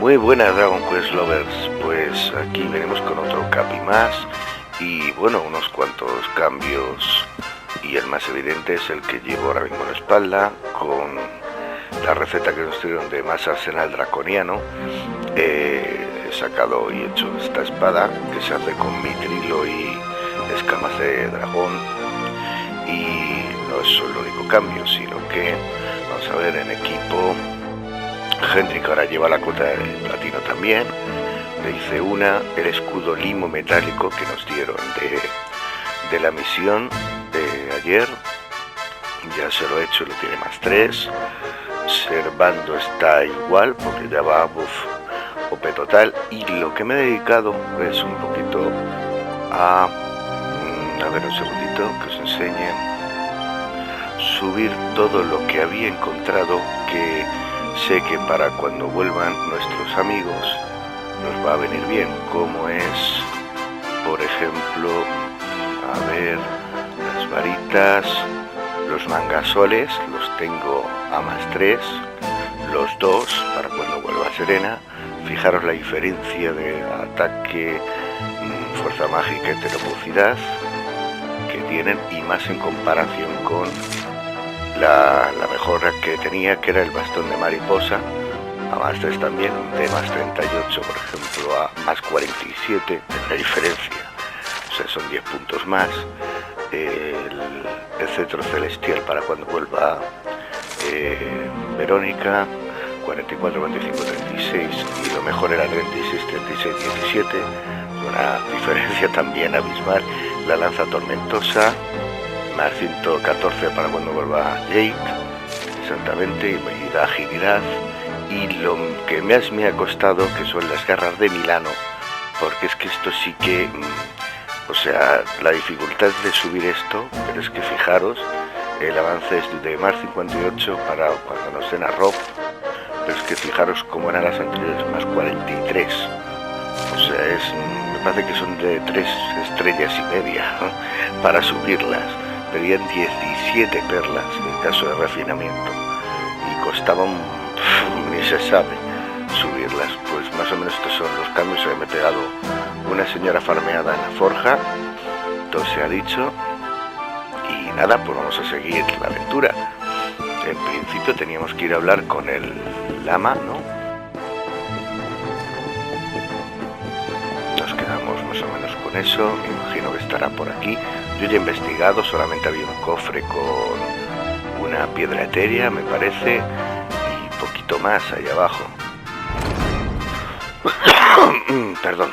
Muy buenas Dragon Quest Lovers, pues aquí venimos con otro capi más y bueno, unos cuantos cambios y el más evidente es el que llevo ahora mismo en la espalda con la receta que nos dieron de más arsenal draconiano. He sacado y hecho esta espada que se hace con mitrilo y escamas de dragón y no es solo el único cambio, sino que vamos a ver en equipo. Hendrik ahora lleva la cota de platino también. Le hice el escudo limo metálico que nos dieron de la misión de ayer. Ya se lo he hecho, lo tiene más 3. Servando está igual porque ya va a buff OP total. Y lo que me he dedicado es un poquito a ver un segundito que os enseñe. Subir todo lo que había encontrado que sé que para cuando vuelvan nuestros amigos nos va a venir bien, como es, por ejemplo, a ver, las varitas, los mangasoles, los tengo a más 3, los 2 para cuando vuelva Serena. Fijaros la diferencia de ataque, fuerza mágica y teropocidad que tienen, y más en comparación con la mejora que tenía, que era el bastón de mariposa, a más 3 también, de más 38 por ejemplo a más 47, la diferencia, o sea, son 10 puntos más. El cetro celestial para cuando vuelva Verónica, 44, 25, 36, y lo mejor era 36, 36, 17, una diferencia también abismal. La lanza tormentosa, más 114 para cuando vuelva Jake, exactamente, y da agilidad. Y lo que más me ha costado, que son las garras de Milano, porque es que esto sí que, o sea, la dificultad de subir esto, pero es que fijaros, el avance es de más 58 para cuando nos den a Rob, pero es que fijaros cómo eran las anteriores, más 43, o sea, me parece que son de 3 estrellas y media, ¿no?, para subirlas. Pedían 17 perlas en el caso de refinamiento y costaban, ni se sabe, subirlas. Pues más o menos estos son los cambios. Me he pegado una señora farmeada en la forja, todo se ha dicho, y nada, pues vamos a seguir la aventura. En principio teníamos que ir a hablar con el lama, ¿no? Nos quedamos más o menos con eso, me imagino que estará por aquí. Yo ya he investigado, solamente había un cofre con una piedra etérea, me parece, y poquito más ahí abajo. Perdón.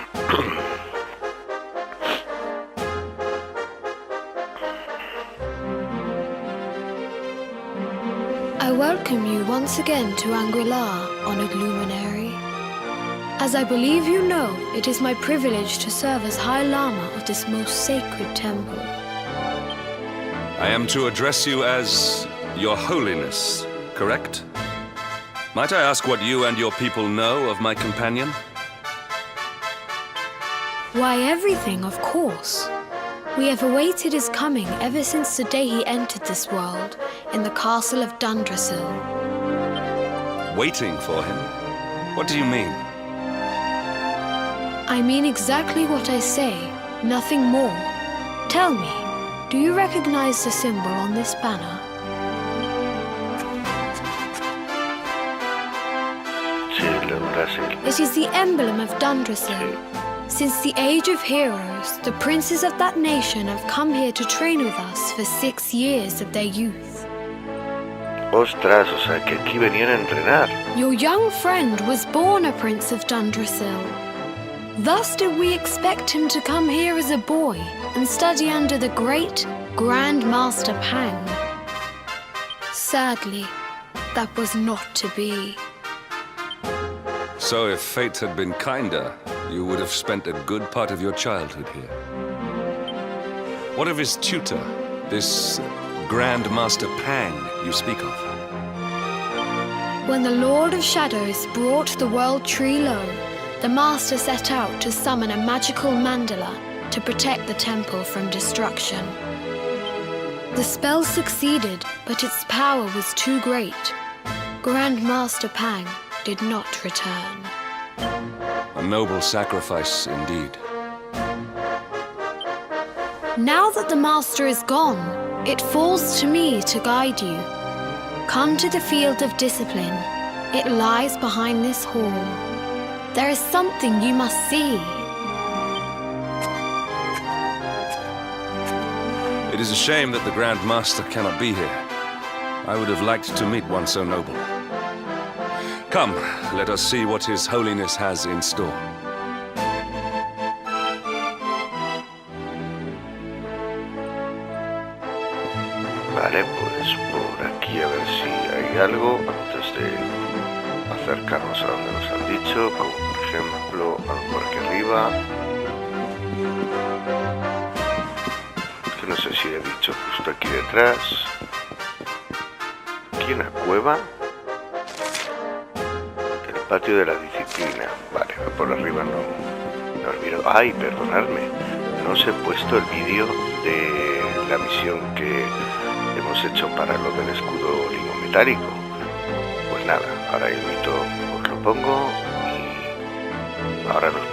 I welcome you once again to Anguilar, honored luminary. As I believe you know, it is my privilege to serve as High Lama of this most sacred temple. I am to address you as Your Holiness, correct? Might I ask what you and your people know of my companion? Why, everything, of course. We have awaited his coming ever since the day he entered this world in the castle of Dundrasil. Waiting for him? What do you mean? I mean exactly what I say, nothing more. Tell me, do you recognize the symbol on this banner? It is the emblem of Dundrasil. Since the age of heroes, the princes of that nation have come here to train with us for 6 years of their youth. Ostras, o sea que aquí venían a entrenar. Your young friend was born a prince of Dundrasil. Thus did we expect him to come here as a boy and study under the great Grand Master Pang. Sadly, that was not to be. So if fate had been kinder, you would have spent a good part of your childhood here. What of his tutor, this Grand Master Pang you speak of? When the Lord of Shadows brought the World Tree low, the Master set out to summon a magical mandala to protect the temple from destruction. The spell succeeded, but its power was too great. Grand Master Pang did not return. noble sacrifice indeed. Now that the Master is gone, it falls to me to guide you. Come to the field of discipline. It lies behind this hall. There is something you must see. It is a shame that the Grand Master cannot be here. I would have liked to meet one so noble. Come, let us see what His Holiness has in store. Vale, pues por aquí a ver si hay algo antes de acercarnos a donde nos han dicho, como por ejemplo por aquí arriba. Que no sé si he dicho justo aquí detrás. Aquí una cueva. El patio de la disciplina. Vale, por arriba no olvido. Ay, perdonadme. No os he puesto el vídeo de la misión que hemos hecho para lo del escudo linometálico. Pues nada, ahora el mito os lo pongo y ahora nos vemos.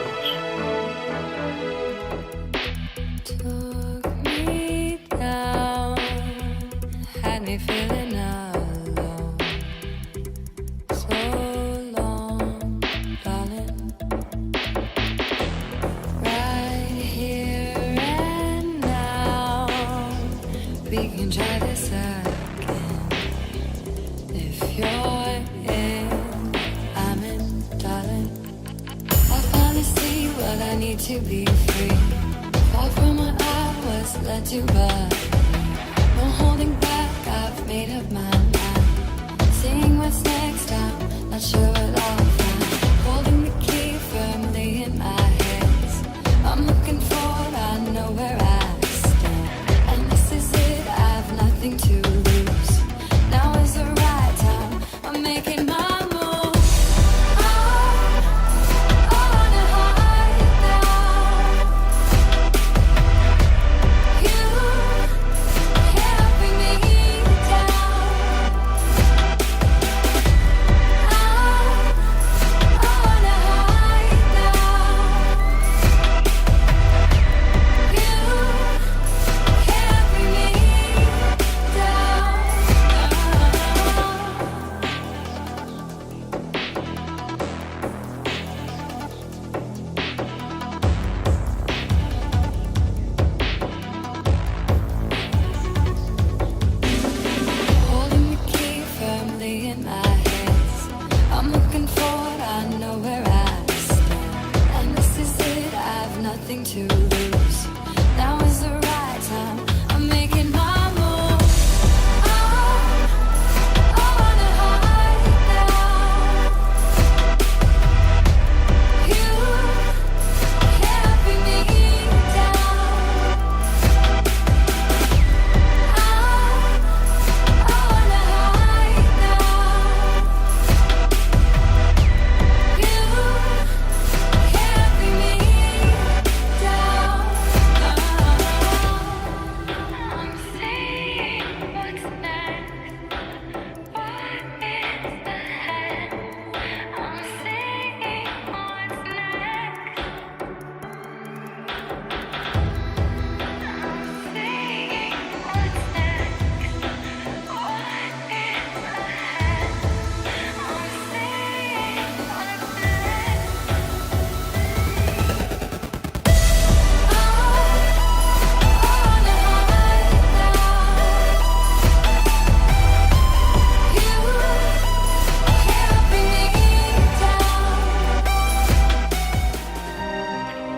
To be free, far from what I was led to believe. No holding back, I've made up my mind. Seeing what's next, I'm not sure what I'll find. Holding the key firmly in my hands. I'm looking forward, I know where I stand. And this is it, I've nothing to lose. Now is the right time, I'm making my to lose. Now is the right time. I'm making my move. I wanna hide now. You can't bring me down. I wanna hide now. You can't bring me down. I'm seeing what's next. What is ahead? I'm seeing what's next. I'm seeing what's next. What is ahead? I'm seeing what's next.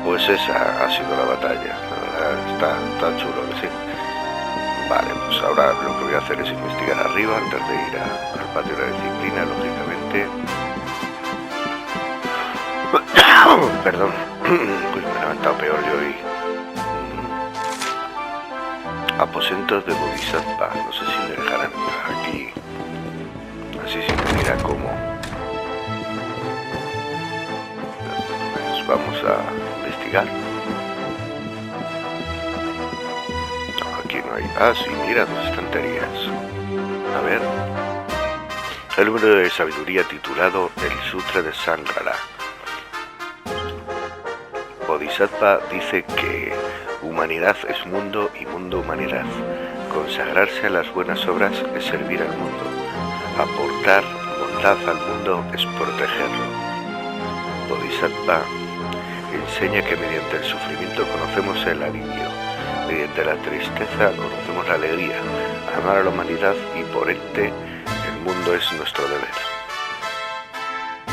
Pues esa ha sido la batalla. La verdad, está chulo que sí. Vale, pues ahora lo que voy a hacer es investigar arriba antes de ir al patio de la disciplina, lógicamente. Perdón, uy, me he levantado peor yo hoy. Aposentos de Bodhisattva. No sé si me dejarán entrar aquí. Así sí me dirá cómo. Pues vamos a investigar. No, aquí no hay. Ah, sí, mira, dos estanterías. A ver. El libro de sabiduría titulado El Sutra de Sangrala. Bodhisattva dice que humanidad es mundo y mundo humanidad. Consagrarse a las buenas obras es servir al mundo. Aportar bondad al mundo es protegerlo. Bodhisattva enseña que mediante el sufrimiento conocemos el alivio, mediante la tristeza conocemos la alegría, amar a la humanidad y por ende el mundo es nuestro deber.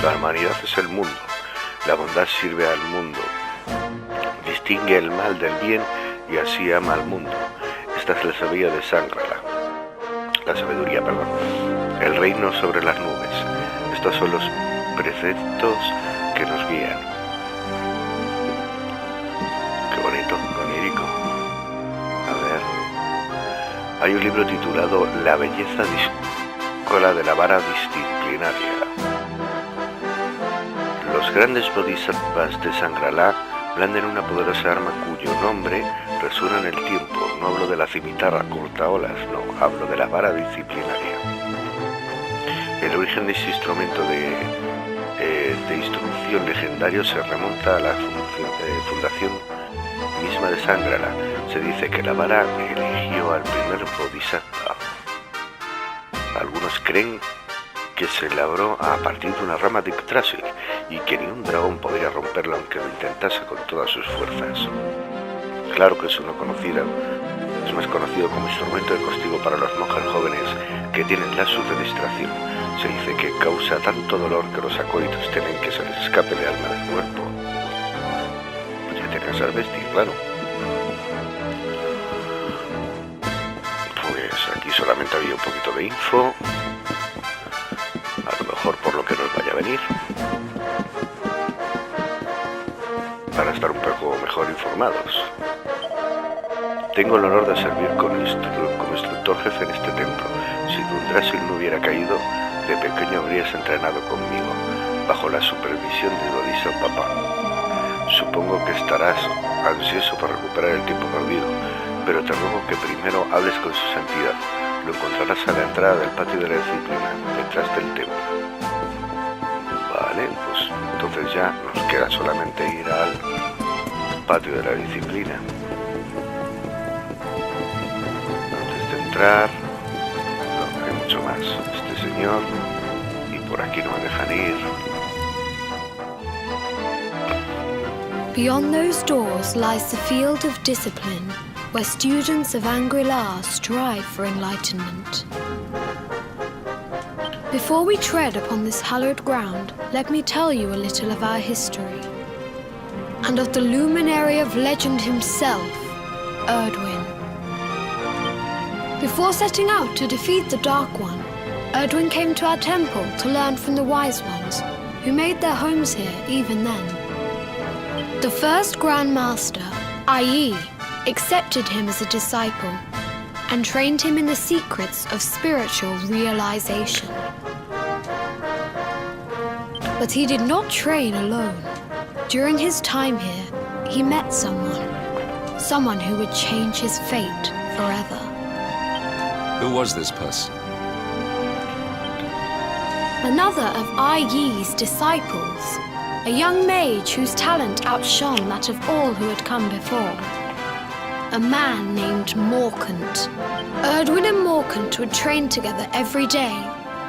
La humanidad es el mundo, la bondad sirve al mundo, distingue el mal del bien y así ama al mundo. Esta es la sabiduría de Sangrala. El reino sobre las nubes. Estos son los preceptos que nos guían. Qué bonito, onírico. A ver. Hay un libro titulado La belleza díscola de la vara disciplinaria. Los grandes bodhisattvas de Sangrala blanden una poderosa arma cuyo nombre resuena en el tiempo. No hablo de la cimitarra cortaolas, no, hablo de la vara disciplinaria. El origen de este instrumento de instrucción legendario se remonta a la fundación misma de Sangrala. Se dice que la vara eligió al primer bodhisattva. Algunos creen que se elaboró a partir de una rama de Yggdrasil y que ni un dragón podría romperla aunque lo intentase con todas sus fuerzas. Claro que es más conocido como instrumento de castigo para los monjes jóvenes que tienen lazos de distracción. Se dice que causa tanto dolor que los acólitos temen que se les escape el alma del cuerpo. Pues ya tenías al bestia, claro. Pues aquí solamente había un poquito de info. A lo mejor por lo que nos vaya a venir. Para estar un poco mejor informados. Tengo el honor de servir como instructor jefe en este templo. Si Yggdrasil no hubiera caído, de pequeño habrías entrenado conmigo, bajo la supervisión de Bodhisattva. Supongo que estarás ansioso por recuperar el tiempo perdido, pero te ruego que primero hables con su santidad. Lo encontrarás a la entrada del patio de la disciplina, detrás del templo. Vale, pues entonces ya nos queda solamente ir al patio de la disciplina. Antes de entrar, no hay mucho más. Este señor, y por aquí no me dejan ir. Beyond those doors lies the field of discipline, where students of Angri-La strive for enlightenment. Before we tread upon this hallowed ground, let me tell you a little of our history, and of the luminary of legend himself, Erdwin. Before setting out to defeat the Dark One, Erdwin came to our temple to learn from the Wise Ones, who made their homes here even then. The first Grand Master, Ai, accepted him as a disciple and trained him in the secrets of spiritual realization. But he did not train alone. During his time here, he met someone who would change his fate forever. Who was this person? Another of Ai Yi's disciples, a young mage whose talent outshone that of all who had come before. A man named Morkant. Erdwin and Morkant would train together every day,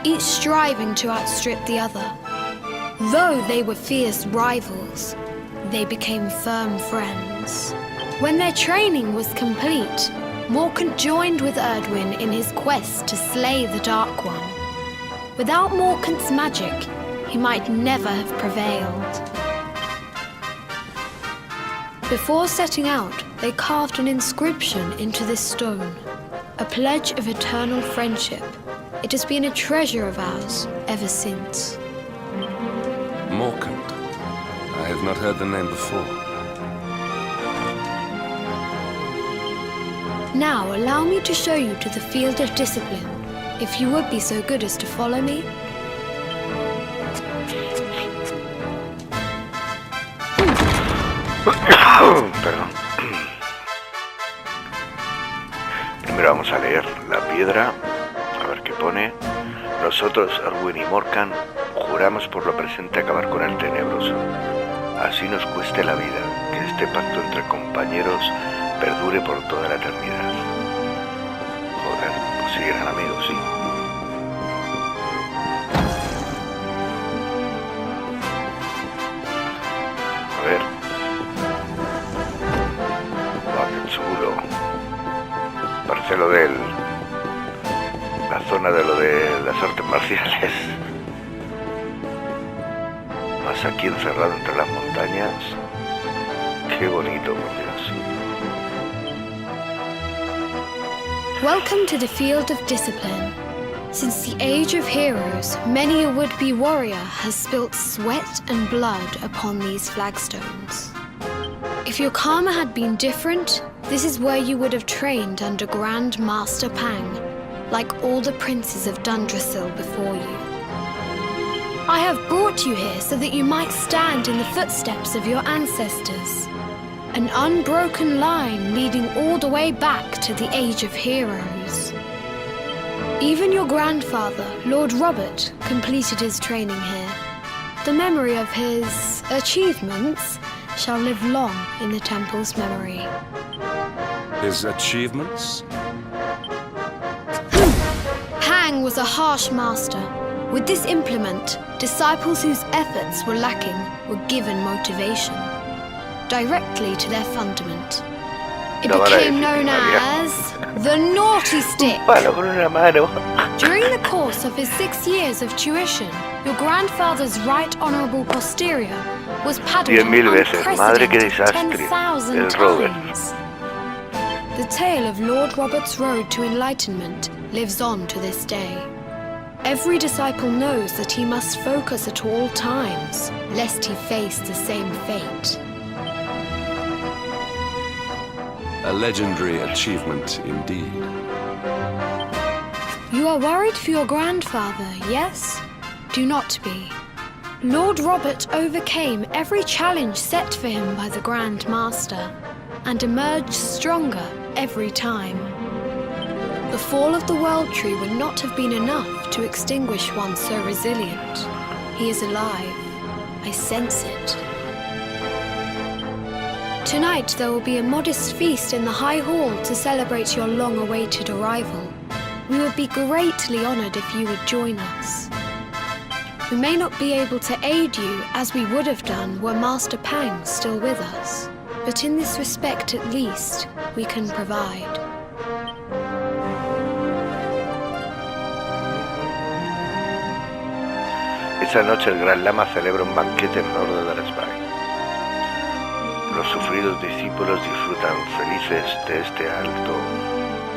each striving to outstrip the other. Though they were fierce rivals, they became firm friends. When their training was complete, Morkant joined with Erdwin in his quest to slay the Dark One. Without Morkant's magic, he might never have prevailed. Before setting out, they carved an inscription into this stone, a pledge of eternal friendship. It has been a treasure of ours ever since. Morkant. I have not heard the name before. Now allow me to show you to the field of discipline, if you would be so good as to follow me. Perdón. Primero vamos a leer la piedra, a ver qué pone. Nosotros, Erdwin y Morkant, juramos por lo presente acabar con el tenebroso. Así nos cueste la vida, que este este pacto entre compañeros perdure por toda la eternidad. Joder, pues sí eran amigos, sí. A ver. Oh, qué chulo. Parece lo del... la zona de lo de las artes marciales. Más aquí encerrado entre las montañas. Qué bonito, por Dios. Welcome to the field of discipline. Since the age of heroes, many a would-be warrior has spilt sweat and blood upon these flagstones. If your karma had been different, this is where you would have trained under Grand Master Pang, like all the princes of Dundrasil before you. I have brought you here so that you might stand in the footsteps of your ancestors. An unbroken line leading all the way back to the Age of Heroes. Even your grandfather, Lord Robert, completed his training here. The memory of his achievements shall live long in the temple's memory. His achievements? Pang was a harsh master. With this implement, disciples whose efforts were lacking were given motivation directly to their fundament. It became known as the Naughty Stick. During the course of his 6 years of tuition, your grandfather's right honourable posterior was paddled an unprecedented 10,000 times. The tale of Lord Robert's road to enlightenment lives on to this day. Every disciple knows that he must focus at all times, lest he face the same fate. A legendary achievement indeed. You are worried for your grandfather, yes? Do not be. Lord Robert overcame every challenge set for him by the Grand Master, and emerged stronger every time. The fall of the World Tree would not have been enough to extinguish one so resilient. He is alive. I sense it. Tonight there will be a modest feast in the High Hall to celebrate your long-awaited arrival. We would be greatly honoured if you would join us. We may not be able to aid you as we would have done were Master Pang still with us, but in this respect at least, we can provide. Esa noche el Gran Lama celebra un banquete en honor de Daresbai. Los sufridos discípulos disfrutan felices de este alto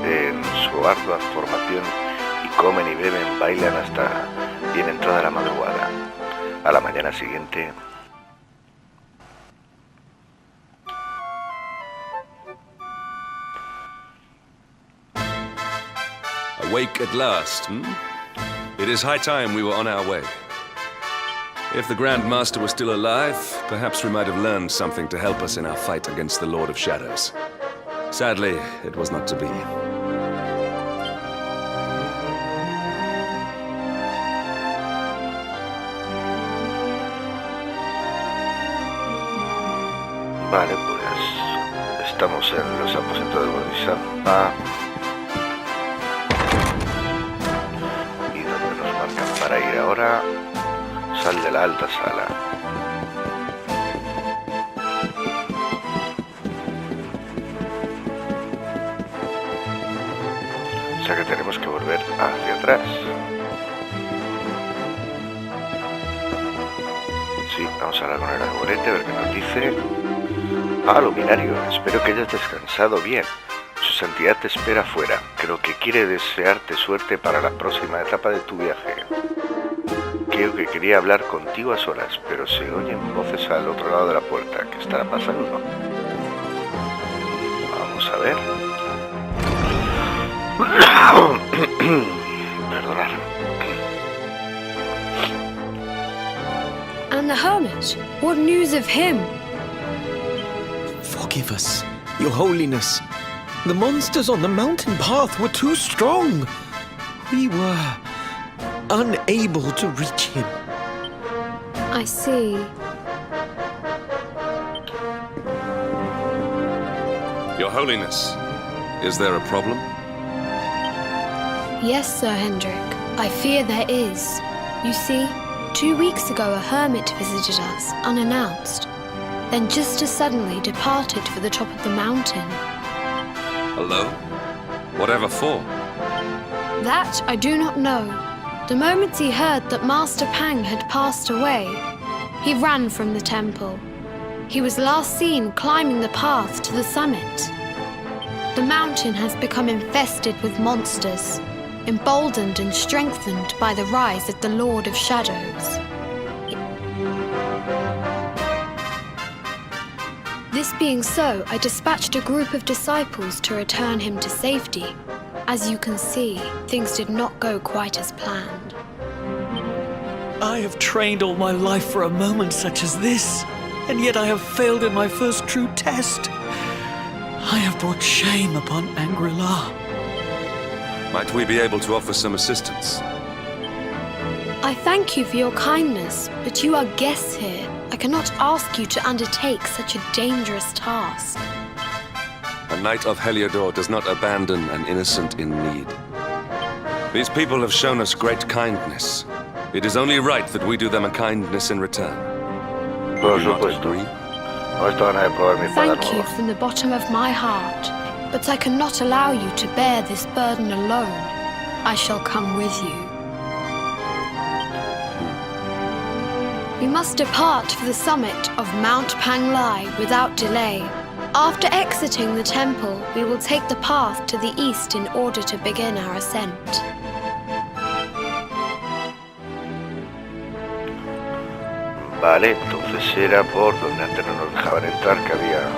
en su ardua formación y comen y beben, bailan hasta bien entrada la madrugada. A la mañana siguiente... Awake at last, hmm? It is high time we were on our way. If the Grand Master were still alive, perhaps we might have learned something to help us in our fight against the Lord of Shadows. Sadly, it was not to be. Vale, pues estamos en los aposentos del Bodhisattva. ¿Y dónde nos marcan para ir ahora? Sal de la alta sala. O sea que tenemos que volver hacia atrás. Sí, vamos a hablar con el arbolete a ver qué nos dice. Ah, luminario, espero que hayas descansado bien. Su santidad te espera afuera. Creo que quiere desearte suerte para la próxima etapa de tu viaje. Creo que quería hablar contigo a solas, pero se oyen voces al otro lado de la puerta. ¿Qué estará pasando? Vamos a ver. Perdonad. And the hermit? What news of him? Forgive us, Your Holiness. The monsters on the mountain path were too strong. We were unable to reach him. I see. Your Holiness, is there a problem? Yes, Sir Hendrik. I fear there is. You see, 2 weeks ago a hermit visited us, unannounced, then just as suddenly departed for the top of the mountain. Alone? Whatever for? That I do not know. The moment he heard that Master Pang had passed away, he ran from the temple. He was last seen climbing the path to the summit. The mountain has become infested with monsters, emboldened and strengthened by the rise of the Lord of Shadows. This being so, I dispatched a group of disciples to return him to safety. As you can see, things did not go quite as planned. I have trained all my life for a moment such as this, and yet I have failed in my first true test. I have brought shame upon Angri-La. Might we be able to offer some assistance? I thank you for your kindness, but you are guests here. I cannot ask you to undertake such a dangerous task. A knight of Heliodor does not abandon an innocent in need. These people have shown us great kindness. It is only right that we do them a kindness in return. Por Do you not supuesto. agree? No esto van a probar mi espada Thank you nueva. from the bottom of my heart, but I cannot allow you to bear this burden alone. I shall come with you. We must depart for the summit of Mount Panglai without delay. After exiting the temple, we will take the path to the east in order to begin our ascent. Vale, entonces era por donde antes no nos dejaban entrar, que había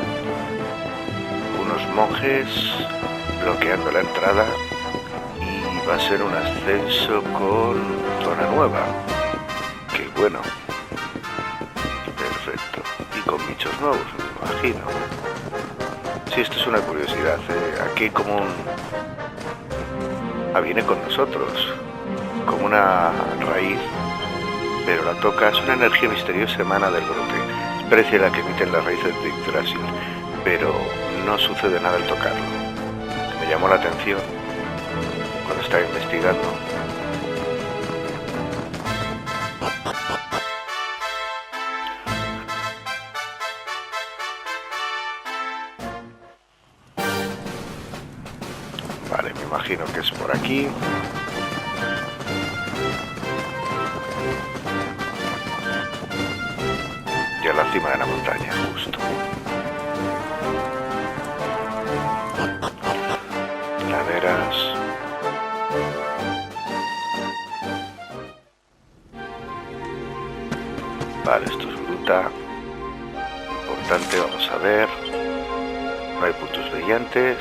unos monjes bloqueando la entrada y va a ser un ascenso con zona nueva. Qué bueno. Perfecto. Y con bichos nuevos, me imagino. Sí, esto es una curiosidad, ¿eh? Aquí hay como un... viene con nosotros, como una raíz, pero la toca, es una energía misteriosa emana del brote. Es parecida a la que emiten las raíces de Yggdrasil, pero no sucede nada al tocarlo. Me llamó la atención cuando estaba investigando. Vale, me imagino que es por aquí. Y a la cima de la montaña, justo. Laderas. Vale, esto es gruta. Importante, vamos a ver. No hay puntos brillantes.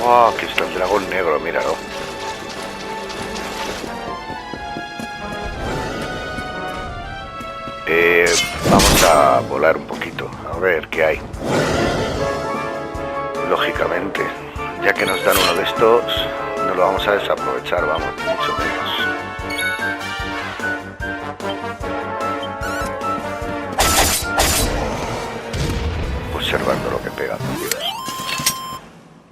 ¡Oh! Aquí está el dragón negro, míralo. Vamos a volar un poquito, a ver qué hay. Lógicamente, ya que nos dan uno de estos, no lo vamos a desaprovechar, vamos, ni mucho menos. Observando lo que pega, por Dios.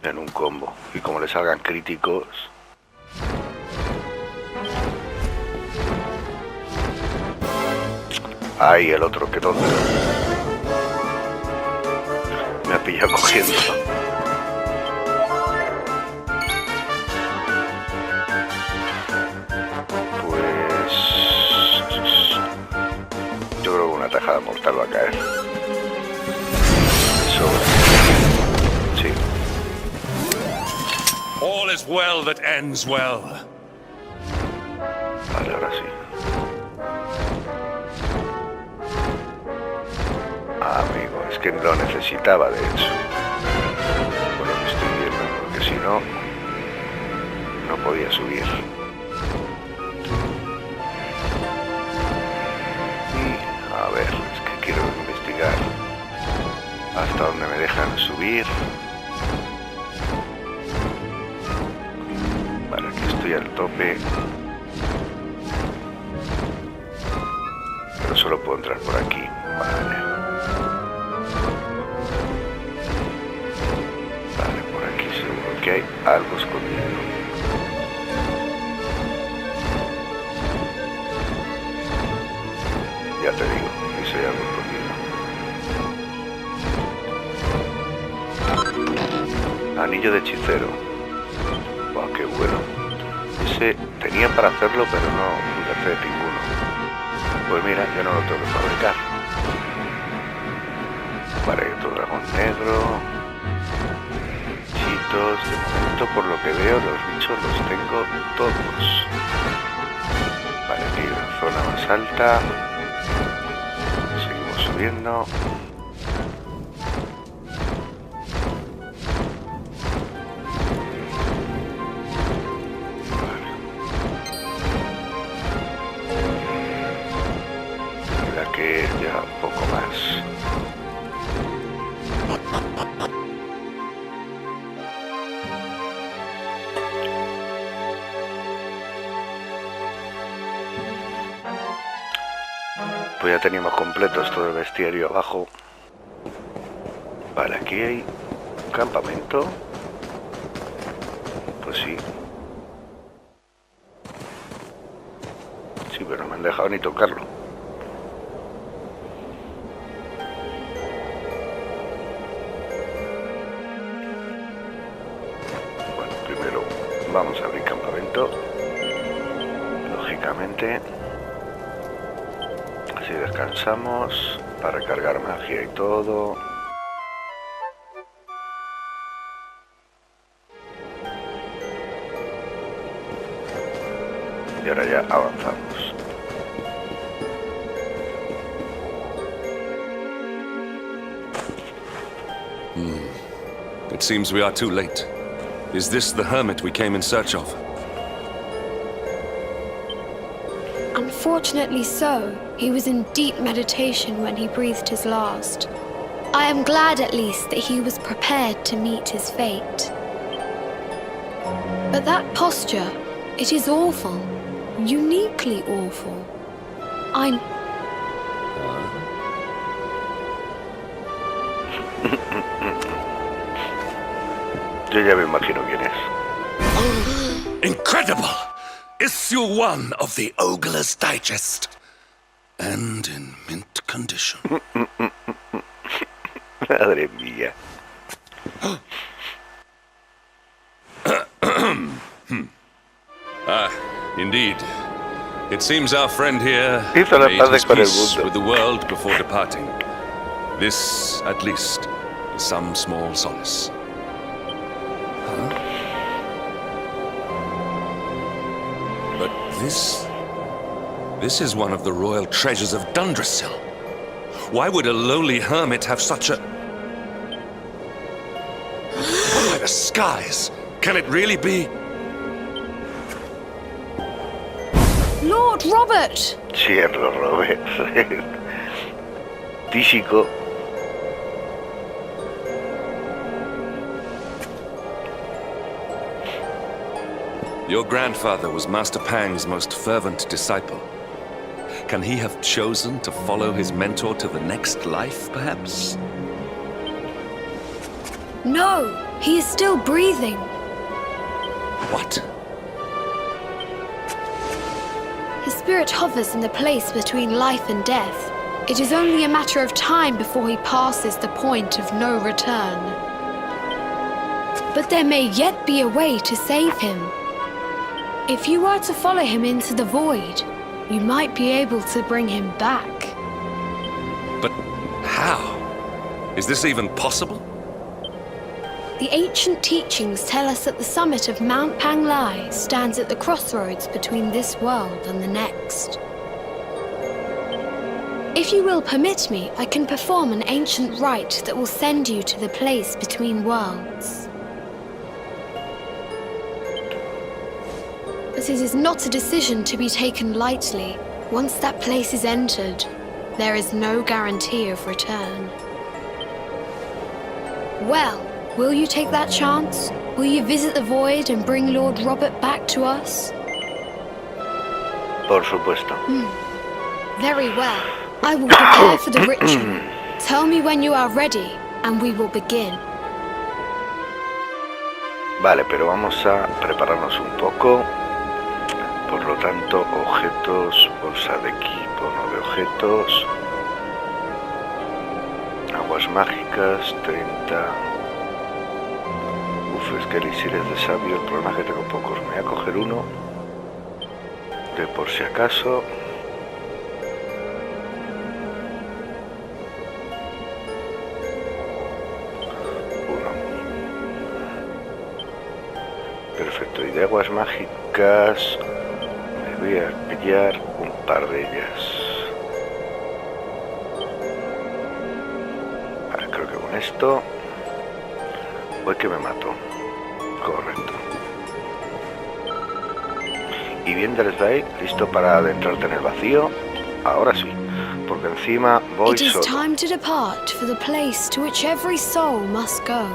En un combo, y como le salgan críticos. Ay, el otro, qué tonto. Me ha pillado cogiendo. Pues... yo creo que una tajada mortal va a caer. Sobra. Sí. All is well that ends well. Vale, ahora sí. Amigo, es que lo necesitaba, de hecho. Por lo que estoy viendo, porque si no, no podía subir. Y, a ver, es que quiero investigar hasta dónde me dejan subir. Vale, aquí estoy al tope. puedo entrar por aquí. Vale. Vale, por aquí seguro que hay algo escondido. Ya te digo, aquí hay algo escondido. Anillo de hechicero. Wow, qué bueno. Ese tenía para hacerlo, pero no pude hacer ninguno. Pues mira, yo no lo tengo que fabricar. Vale, otro dragón negro. Chitos. De momento, por lo que veo, los bichos los tengo todos. Vale, aquí hay una zona más alta. Seguimos subiendo. Ya un poco más. Pues ya teníamos completo esto del bestiario abajo. Vale, aquí hay un campamento. Pues sí. Sí, pero no me han dejado ni tocarlo. Vamos a abrir campamento, lógicamente, así descansamos para recargar magia y todo. Y ahora ya avanzamos. It seems we are too late. Is this the hermit we came in search of? Unfortunately so. He was in deep meditation when he breathed his last. I am glad at least that he was prepared to meet his fate. But that posture, it is awful. Uniquely awful. Yo ya me imagino quién es. Incredible! Issue 1 of the Ogler's Digest. And in mint condition. Madre mía. Indeed. It seems our friend here Hizo las made paces his con el peace mundo. with the world before departing. This, at least, is some small solace. But this is one of the royal treasures of Dundrasil. Why would a lowly hermit have such a... By the skies! Can it really be? Lord Robert! Cierro, Robert. Tísico. Your grandfather was Master Pang's most fervent disciple. Can he have chosen to follow his mentor to the next life, perhaps? No, he is still breathing. What? His spirit hovers in the place between life and death. It is only a matter of time before he passes the point of no return. But there may yet be a way to save him. If you were to follow him into the void, you might be able to bring him back. But how? Is this even possible? The ancient teachings tell us that the summit of Mount Panglai stands at the crossroads between this world and the next. If you will permit me, I can perform an ancient rite that will send you to the place between worlds. But it is not a decision to be taken lightly. Once that place is entered, there is no guarantee of return. Well, will you take that chance? Will you visit the void and bring Lord Robert back to us? Por supuesto. Very well. I will prepare for the ritual. Tell me when you are ready, and we will begin. Vale, pero vamos a prepararnos un poco. Por lo tanto, objetos, bolsa de equipo, no de objetos. Aguas mágicas, 30. Uf, es que elixires de sabio, el problema es que tengo pocos. Me voy a coger uno, de por si acaso. Perfecto, y de aguas mágicas me voy a pillar un par de ellas. Vale, creo que con esto voy que me mato. Correcto. Y bien, Dresday, listo para adentrarte en el vacío. Ahora sí, porque encima voy It is solo. time to depart for the place to which every soul must go,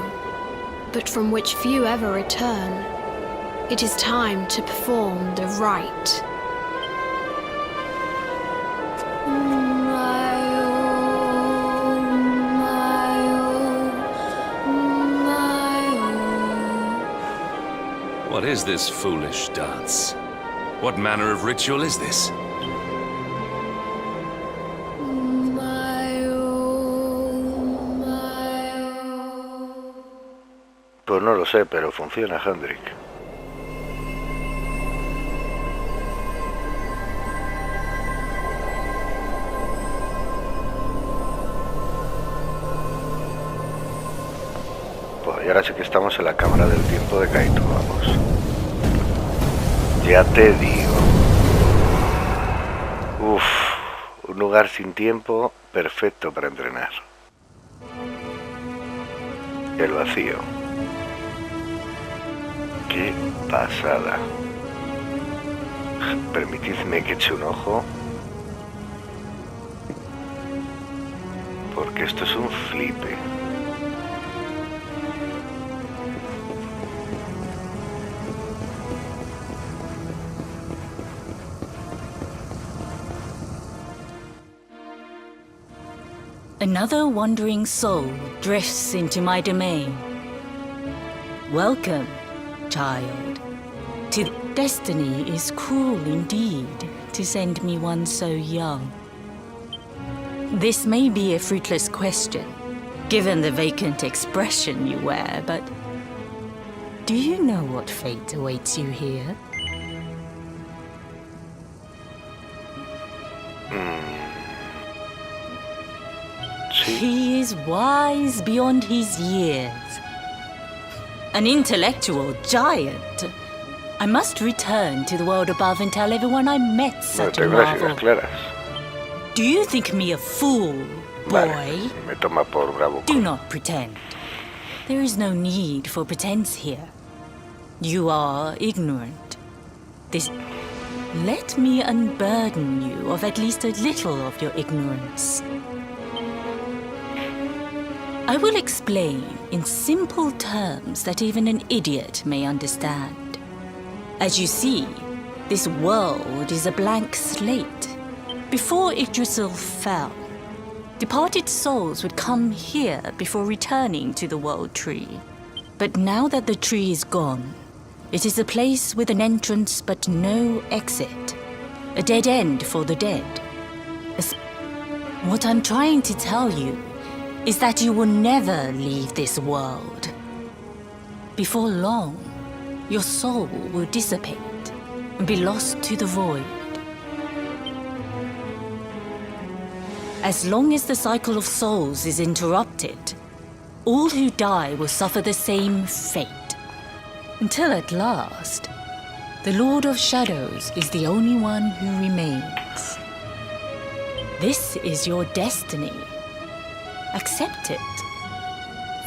but from which few ever return. It is time to perform the rite. What is this foolish dance? What manner of ritual is this? Pues no lo sé, pero funciona, Hendrik. Pues y ahora sí que estamos en la cámara del tiempo de Kaito, vamos. Ya te digo. Uf, un lugar sin tiempo perfecto para entrenar. El vacío. ¡Qué pasada! Permitidme que eche un ojo, porque esto es un flipe. Another wandering soul drifts into my domain. Welcome, child. Destiny is cruel indeed to send me one so young. This may be a fruitless question, given the vacant expression you wear, but do you know what fate awaits you here? He is wise beyond his years. An intellectual giant. I must return to the world above and tell everyone I met such a marvel. Do you think me a fool, boy? Vale, me toma por bravo. Do not pretend. There is no need for pretense here. You are ignorant. Let me unburden you of at least a little of your ignorance. I will explain in simple terms that even an idiot may understand. As you see, this world is a blank slate. Before Yggdrasil fell, departed souls would come here before returning to the world tree. But now that the tree is gone, it is a place with an entrance but no exit. A dead end for the dead. What I'm trying to tell you is that you will never leave this world. Before long, your soul will dissipate and be lost to the void. As long as the cycle of souls is interrupted, all who die will suffer the same fate. Until at last, the Lord of Shadows is the only one who remains. This is your destiny. Accept it,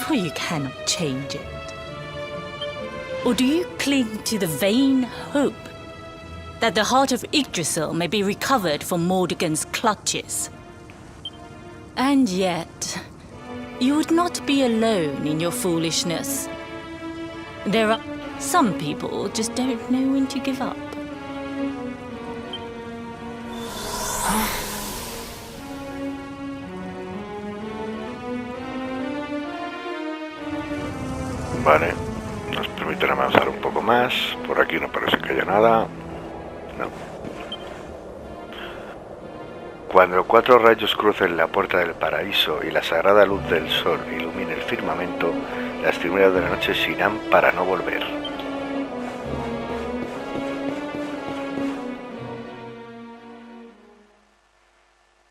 for you cannot change it. Or do you cling to the vain hope that the heart of Yggdrasil may be recovered from Mordegon's clutches? And yet, you would not be alone in your foolishness. There are some people just don't know when to give up. Vale, nos permiten avanzar un poco más. Por aquí no parece que haya nada. No. Cuando 4 rayos crucen la puerta del paraíso y la sagrada luz del sol ilumine el firmamento, las tinieblas de la noche se irán para no volver.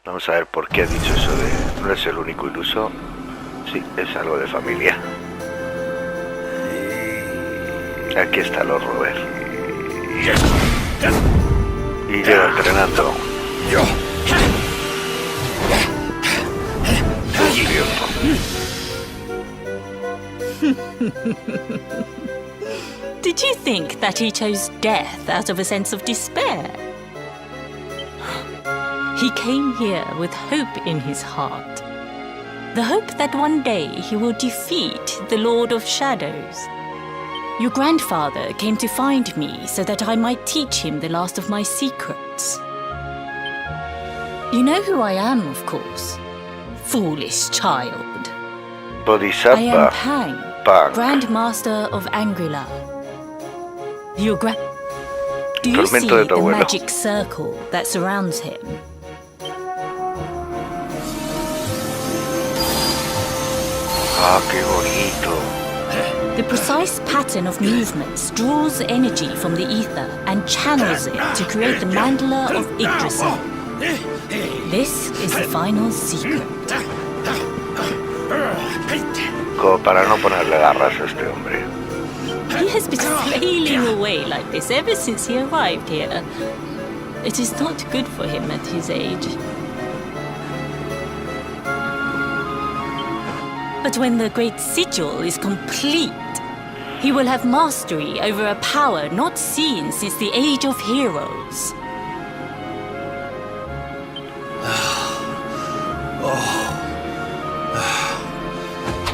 Vamos a ver por qué ha dicho eso de no es el único iluso. Sí, es algo de familia. Aquí está Lord Robert. Y lleva entrenando. Did you think that he chose death out of a sense of despair? He came here with hope in his heart. The hope that one day he will defeat the Lord of Shadows. Your grandfather came to find me so that I might teach him the last of my secrets. You know who I am, of course. Foolish child. Bodhisattva. I am Pang, Pang. Grandmaster of Angrila. Your Do you see Tormento de tu the abuelo. magic circle that surrounds him? Ah, qué bonito. The precise pattern of movements draws energy from the ether and channels it to create the mandala of Yggdrasil. This is the final secret. Como para no ponerle garras a este hombre. He has been flailing away like this ever since he arrived here. It is not good for him at his age. But when the great sigil is complete, he will have mastery over a power not seen since the Age of Heroes.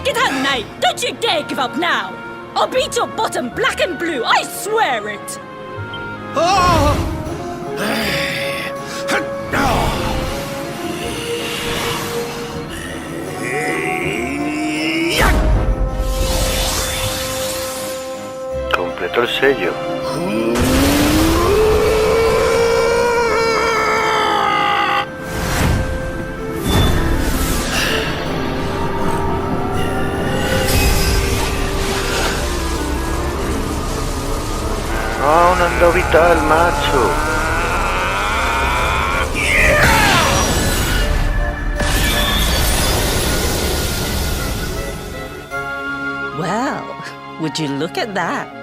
Get out, knight! Don't you dare give up now! I'll beat your bottom black and blue, I swear it! Completó el sello. Ah, un ando vital, macho. Well, would you look at that?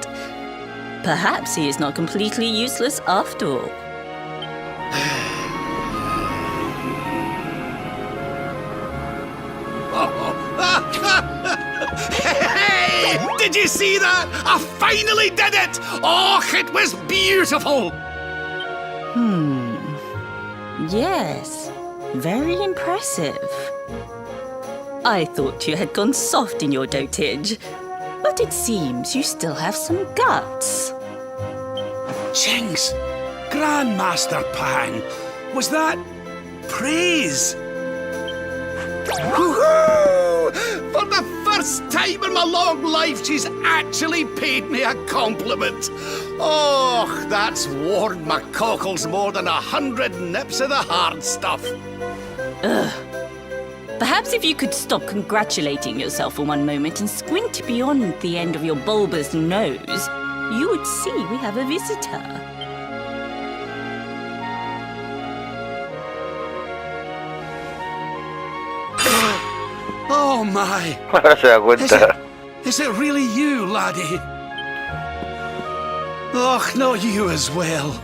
Perhaps he is not completely useless after all. Hey! Did you see that? I finally did it! Oh, it was beautiful! Yes, very impressive. I thought you had gone soft in your dotage, but it seems you still have some guts. Jinx! Grandmaster Pan! Was that praise? Woohoo! For the first time in my long life, she's actually paid me a compliment. Oh, that's warmed my cockles more than 100 nips of the hard stuff. Perhaps if you could stop congratulating yourself for one moment and squint beyond the end of your bulbous nose, you would see we have a visitor. Oh my! Ahora se da cuenta. Is it really you, laddie? Oh, not you as well.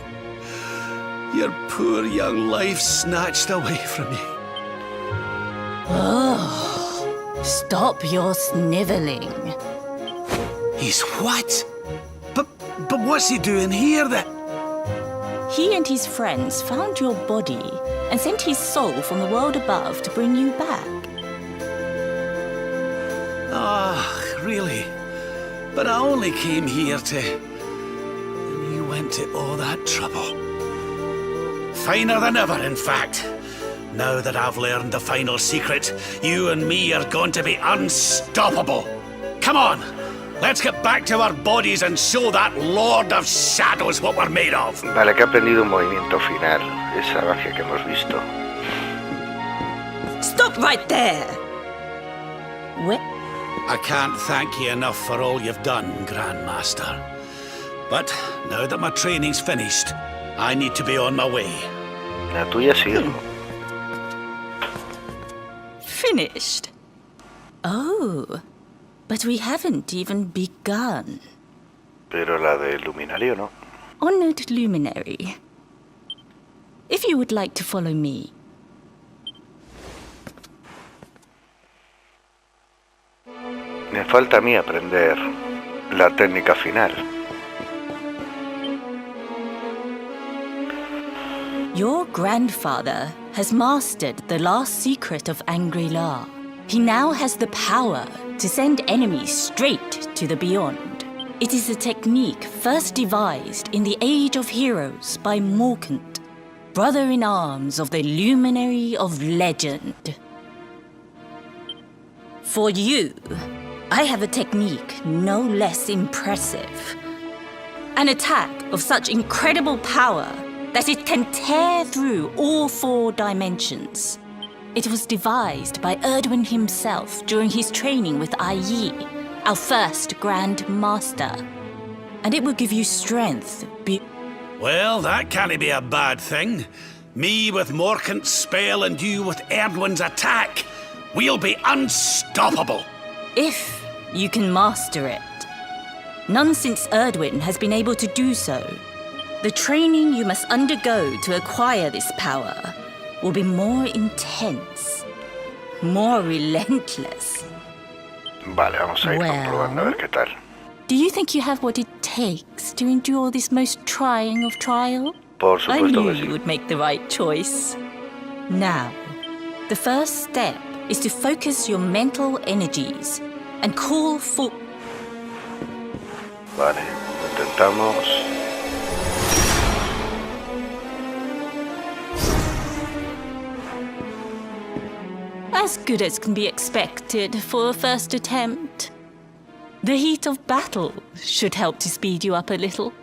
Your poor young life snatched away from you. Stop your snivelling. He's what? But what's he doing here then? He and his friends found your body and sent his soul from the world above to bring you back. Ah, really? But I only came here to... And you went to all that trouble. Finer than ever, in fact. Now that I've learned the final secret, you and me are going to be unstoppable. Come on, Let's get back to our bodies and show that Lord of Shadows what we're made of. Vale, que ha aprendido un movimiento final, esa magia que hemos visto. Stop right there! I can't thank you enough for all you've done, Grandmaster. But now that my training's finished, I need to be on my way. La tuya sí. Finished? Oh, but we haven't even begun. Pero la del luminario no. Honored Luminary, if you would like to follow me. Me falta a mí aprender la técnica final. Your grandfather has mastered the last secret of Angri-La. He now has the power to send enemies straight to the beyond. It is a technique first devised in the Age of Heroes by Morkant, brother-in-arms of the Luminary of Legend. For you, I have a technique no less impressive. An attack of such incredible power that it can tear through all 4 dimensions. It was devised by Erdwin himself during his training with Yi, our first Grand Master. And it will give you strength. Well, that can't be a bad thing. Me with Morkant's spell and you with Erdwin's attack. We'll be unstoppable. If you can master it. None since Erdwin has been able to do so. The training you must undergo to acquire this power will be more intense, more relentless. Vale, vamos a ir comprobando a ver qué tal. Do you think you have what it takes to endure this most trying of trial? Por I supuesto knew que sí. you would make the right choice. Now, the first step is to focus your mental energies and call for... Vale, lo intentamos. As good as can be expected for a first attempt. The heat of battle should help to speed you up a little.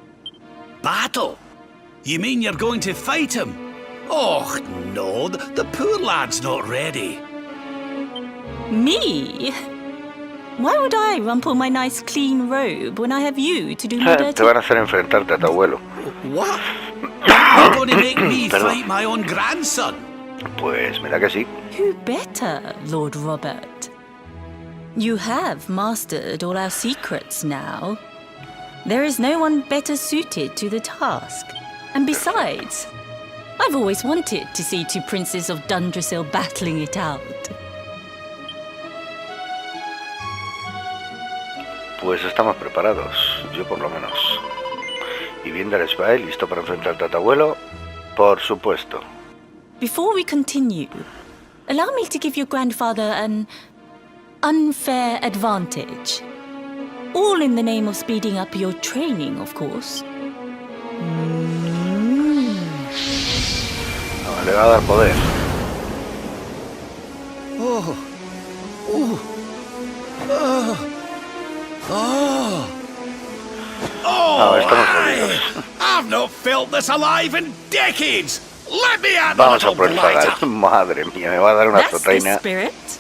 Battle? You mean you're going to fight him? Oh, no, the poor lad's not ready. Me? Why would I rumple my nice clean robe when I have you to do my Te dirty? van a hacer enfrentarte a tu abuelo. What? You're going to make me fight my own grandson? Pues mira que sí. Who better, Lord Robert? You have mastered all our secrets now. There is no one better suited to the task. And besides, I've always wanted to see 2 princes of Dundrasil battling it out. Pues estamos preparados, yo por lo menos. ¿Y bien Dareth Vael, listo para enfrentarte a tu abuelo? Por supuesto. Before we continue, allow me to give your grandfather an unfair advantage. All in the name of speeding up your training, of course. No, le va a dar poder. No, estamos jodidos. I've not felt this alive in decades. Let me at the Vamos a little por el blighter. Zagal. Madre mía, me va a dar una That's the zotaina. spirit.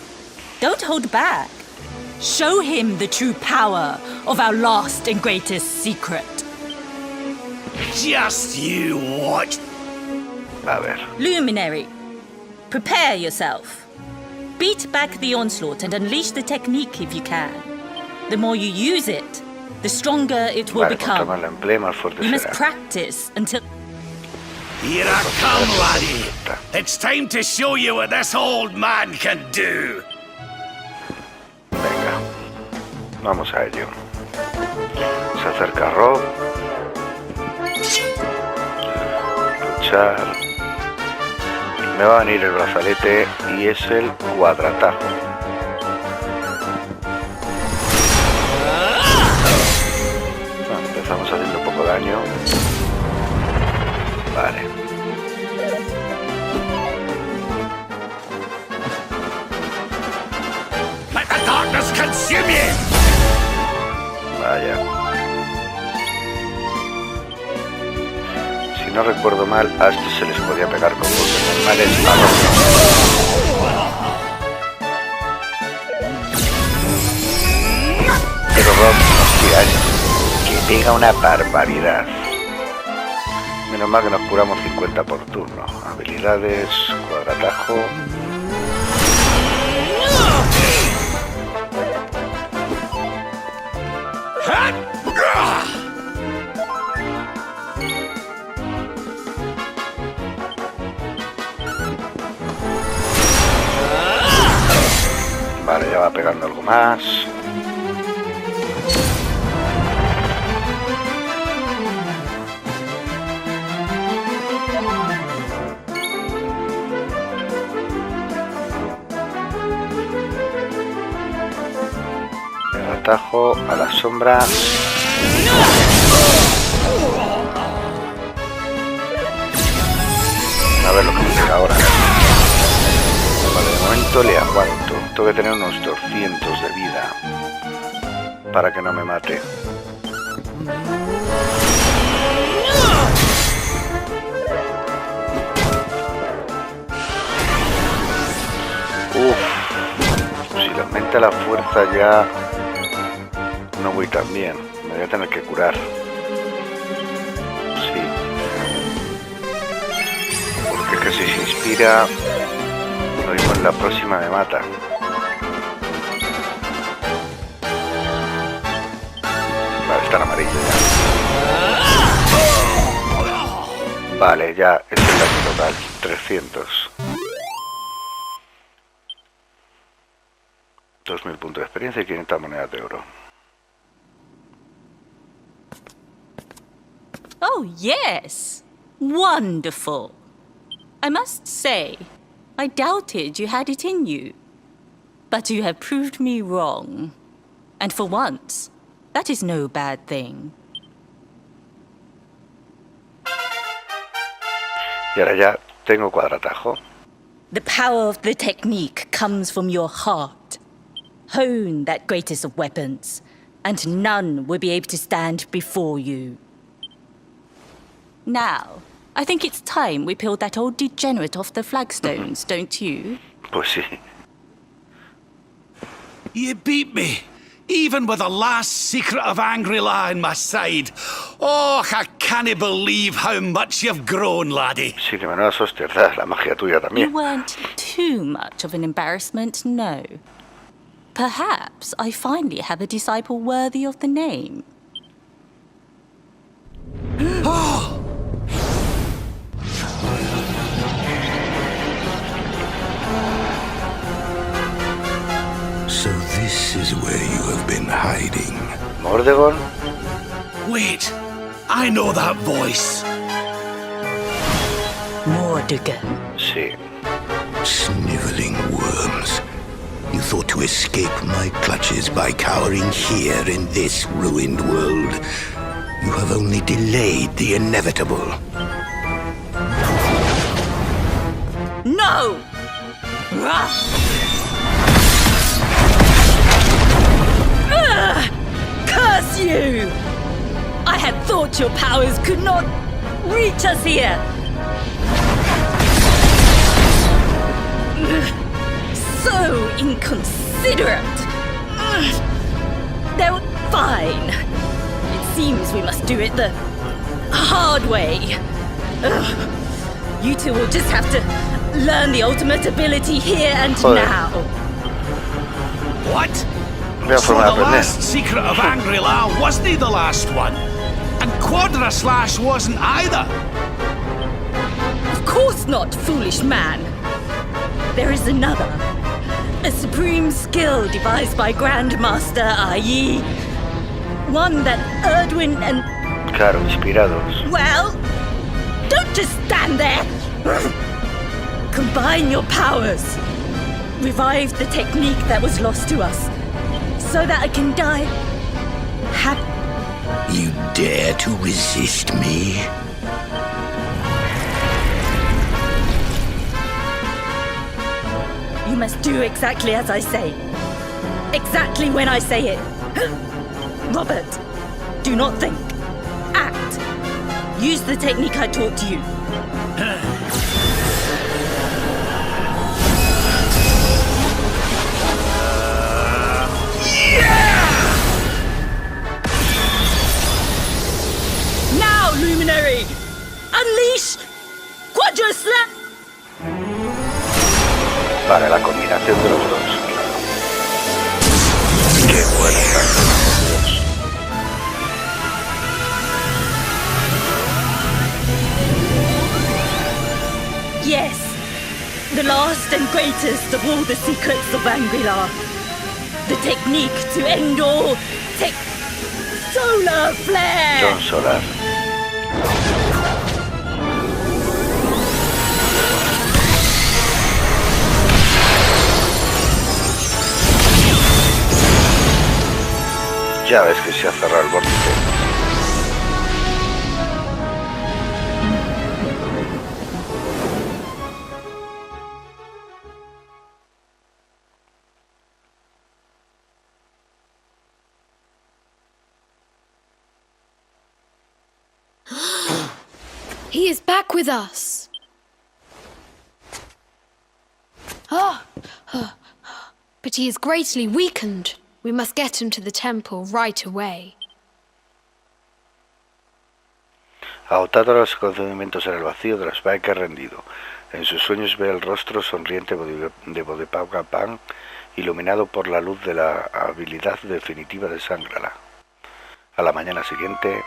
Don't hold back. Show him the true power of our last and greatest secret. Just you watch. A ver. Luminary, prepare yourself. Beat back the onslaught and unleash the technique if you can. The more you use it, the stronger it will Vale, cuanto más become. la emplee, más fuerte You must será. practice until... Here I come, laddie. It's time to show you what this old man can do. Venga, vamos a ello. Se acerca Rob. Luchar. Me va a venir el brazalete y es el cuadratajo. Empezamos haciendo poco daño. Vale. Let the darkness consume you. no recuerdo mal, a estos se les podía pegar con golpes normales a los... Pero Rob, hostia, que pega una barbaridad. Menos mal que nos curamos 50 por turno. Habilidades, cuadratajo... Vale, ya va pegando algo más. El atajo a la sombra. A ver lo que me llega ahora. Vale, de momento le aguanto. Tengo que tener unos 200 de vida para que no me mate. Si le aumenta la fuerza ya no voy tan bien. Me voy a tener que curar. Sí. Porque es que si se inspira, lo mismo en la próxima me mata. Vale, está en amarillo ya. Vale, ya es el daño total. 300. 2000 puntos de experiencia y 500 monedas de oro. Oh, yes! Wonderful! I must say, I doubted you had it in you. But you have proved me wrong. And for once, that is no bad thing. Y ahora ya tengo cuadratajo. The power of the technique comes from your heart. Hone that greatest of weapons, and none will be able to stand before you. Now, I think it's time we peeled that old degenerate off the flagstones, don't you? Pues sí. You beat me, even with the last secret of Angry-La in my side. Oh, I can't believe how much you've grown, laddie. Sí, que menudas hostias das, la magia tuya también. You weren't too much of an embarrassment, no. Perhaps I finally have a disciple worthy of the name. So this is where you have been hiding. Mordegon. Wait, I know that voice. Mordegon. Sí. Sniveling worms. You thought to escape my clutches by cowering here in this ruined world. You have only delayed the inevitable. No! Curse you! I had thought your powers could not reach us here. So inconsiderate. They're fine. It seems we must do it the hard way. You two will just have to learn the ultimate ability here and now. What? Voy a So formar the aprender. last secret of Angry-La wasn't the last one? And Quadra-Slash wasn't either? Of course not, foolish man. There is another. A supreme skill devised by Grandmaster Ai. One that Erdwin and... Claro, inspirados. Well, don't just stand there. Combine your powers. Revive the technique that was lost to us. So that I can die happy. You dare to resist me? You must do exactly as I say. Exactly when I say it. Robert, do not think. Act. Use the technique I taught you. Now, Luminary! Unleash Quadrosla! Vale, la combinación de los dos. Qué bueno está. Yes, the last and greatest of all the secrets of Anguilla. The technique to end all solar flare! Son solar. Ya ves que se ha cerrado el vórtice. He is back with us. But he is greatly weakened. We must get him to the temple right away. Agotado los conocimientos en el vacío, Drashbaek ha rendido. En sus sueños ve el rostro sonriente de Bodepagapan, iluminado por la luz de la habilidad definitiva de Sangrala. A la mañana siguiente...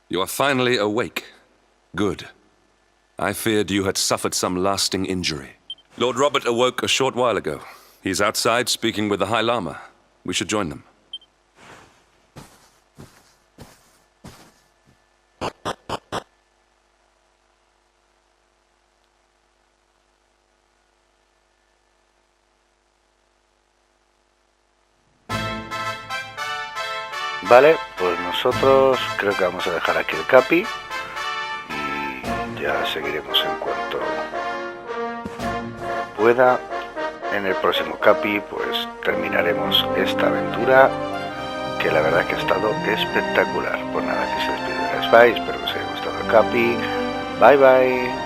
You are finally awake. Good. I feared you had suffered some lasting injury. Lord Robert awoke a short while ago. He's outside speaking with the High Lama. We should join them. Vale, pues nosotros creo que vamos a dejar aquí el capi y ya seguiremos en cuanto pueda. En el próximo capi pues terminaremos esta aventura que la verdad que ha estado espectacular. Pues nada, que se despide de las Spy, espero que os haya gustado el capi. Bye bye.